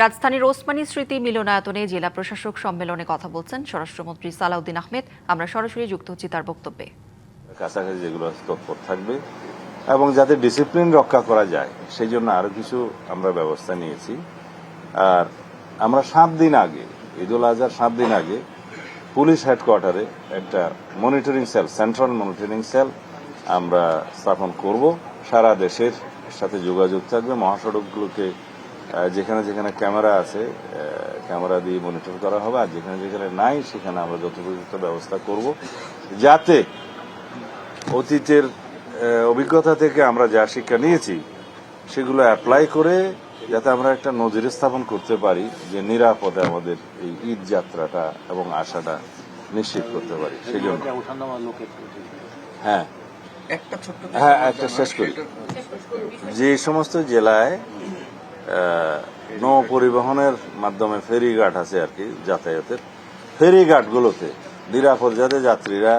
রাজধানীর ওসমানী স্মৃতি মিলনায়তনে জেলা প্রশাসক সম্মেলনে কথা বলছেন স্বরাষ্ট্রমন্ত্রী সালাউদ্দিন আহমেদ। আমরা সরাসরি যুক্ত হচ্ছি তার বক্তব্যে। কাছাকাছি যেগুলো তৎপর থাকবে এবং যাতে ডিসিপ্লিন রক্ষা করা যায় সেই জন্য আরো কিছু আমরা ব্যবস্থা নিয়েছি। আর আমরা 7 দিন আগে, ঈদুল আজহার 7 দিন আগে পুলিশ হেডকোয়ার্টারে একটা monitoring cell, central monitoring cell আমরা স্থাপন করব। সারা দেশের সাথে যোগাযোগ থাকবে, মহাসড়কগুলোকে যেখানে যেখানে ক্যামেরা আছে ক্যামেরা দিয়ে মনিটর করা হবে, আর যেখানে যেখানে নাই সেখানে আমরা যথোপযুক্ত ব্যবস্থা করব, যাতে অতীতের অভিজ্ঞতা থেকে আমরা যা শিক্ষা নিয়েছি সেগুলো অ্যাপ্লাই করে যাতে আমরা একটা নজির স্থাপন করতে পারি যে নিরাপদে আমাদের এই ঈদ যাত্রাটা এবং আশাটা নিশ্চিত করতে পারি। সেই জন্য হ্যাঁ একটা শেষ করি। যে সমস্ত জেলায় নৌ পরিবহনের মাধ্যমে ফেরিঘাট আছে আর কি যাতায়াতের, ফেরিঘাটগুলোতে নিরাপদ যাতে যাত্রীরা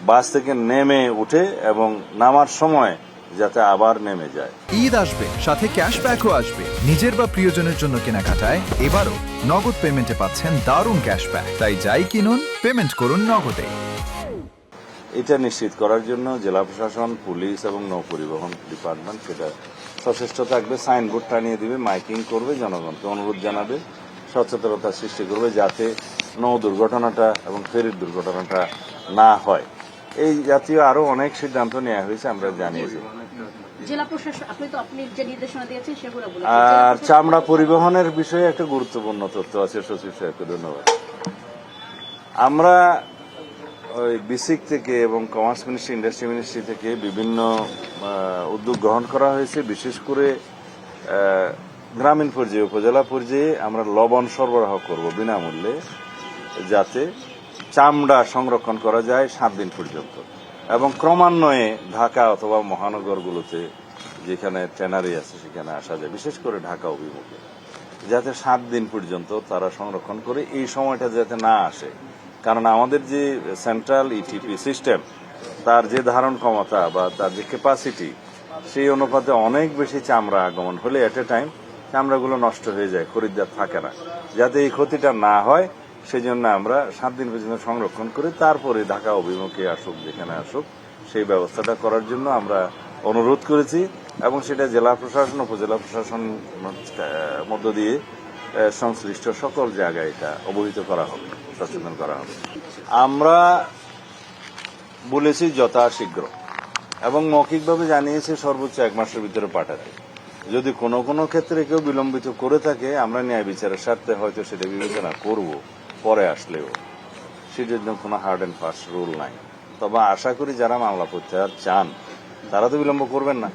বাস থেকে নেমে উঠে এবং নামার সময় যাতে আবার নেমে যায়। ঈদ আসবে, সাথে ক্যাশব্যাকও আসবে। নিজের বা প্রিয়জনের জন্য কেনাকাটায় এবারও নগদ পেমেন্টে পাচ্ছেন দারুণ ক্যাশব্যাক। তাই যাই কিনুন, পেমেন্ট করুন নগদে। এটা নিশ্চিত করার জন্য জেলা প্রশাসন, পুলিশ এবং নৌ পরিবহন ডিপার্টমেন্ট সেটা সচেষ্ট থাকবে, সাইনবোর্ড টানিয়ে দিবে, মাইকিং করবে, জনগণকে অনুরোধ জানাবে, সচেতনতা সৃষ্টি করবে যাতে নৌ দুর্ঘটনাটা এবং ফেরির দুর্ঘটনাটা না হয়। এই জাতীয় আরো অনেক সিদ্ধান্ত নেওয়া হয়েছে, আমরা জানিয়েছি। আর চামড়া পরিবহনের বিষয়ে একটা গুরুত্বপূর্ণ তথ্য আছে, সচিব সাহেবকে ধন্যবাদ। আমরা ওই বিসিক থেকে এবং কমার্স মিনিস্ট্রি, ইন্ডাস্ট্রি মিনিস্ট্রি থেকে বিভিন্ন উদ্যোগ গ্রহণ করা হয়েছে। বিশেষ করে গ্রামীণ পর্যায়ে, উপজেলা পর্যায়ে আমরা লবণ সরবরাহ করব বিনামূল্যে, যাতে চামড়া সংরক্ষণ করা যায় 7 দিন পর্যন্ত, এবং ক্রমান্বয়ে ঢাকা অথবা মহানগরগুলোতে যেখানে ট্যানারি আছে সেখানে আসা যায়, বিশেষ করে ঢাকা অভিমুখে, যাতে 7 দিন পর্যন্ত তারা সংরক্ষণ করে এই সময়টা যাতে না আসে। কারণ আমাদের যে সেন্ট্রাল ইটিপি সিস্টেম, তার যে ধারণ ক্ষমতা বা তার যে ক্যাপাসিটি, সেই অনুপাতে অনেক বেশি চামড়া আগমন হলে এট এ টাইম চামড়াগুলো নষ্ট হয়ে যায়, খরিদ্দার থাকে না। যাতে এই ক্ষতিটা না হয় সেই জন্য আমরা 7 দিন পর্যন্ত সংরক্ষণ করে তারপরে ঢাকা অভিমুখে আসুক, যেখানে আসুক সেই ব্যবস্থাটা করার জন্য আমরা অনুরোধ করেছি, এবং সেটা জেলা প্রশাসন, উপজেলা প্রশাসন মধ্য দিয়ে সংশ্লিষ্ট সকল জায়গায় এটা অবহিত করা হবে, সচেতন করা হবে। আমরা বলেছি যথাশীঘ্র, এবং মৌখিকভাবে জানিয়েছি সর্বোচ্চ 1 মাসের ভিতরে পাঠাতে। যদি কোনো কোনো ক্ষেত্রে কেউ বিলম্বিত করে থাকে, আমরা ন্যায় বিচারের স্বার্থে হয়তো সেটা বিবেচনা করব পরে আসলেও, সেটার জন্য কোনো হার্ড অ্যান্ড ফাস্ট রুল নাই। তবে আশা করি যারা মামলা প্রত্যাহার চান তারা তো বিলম্ব করবেন না।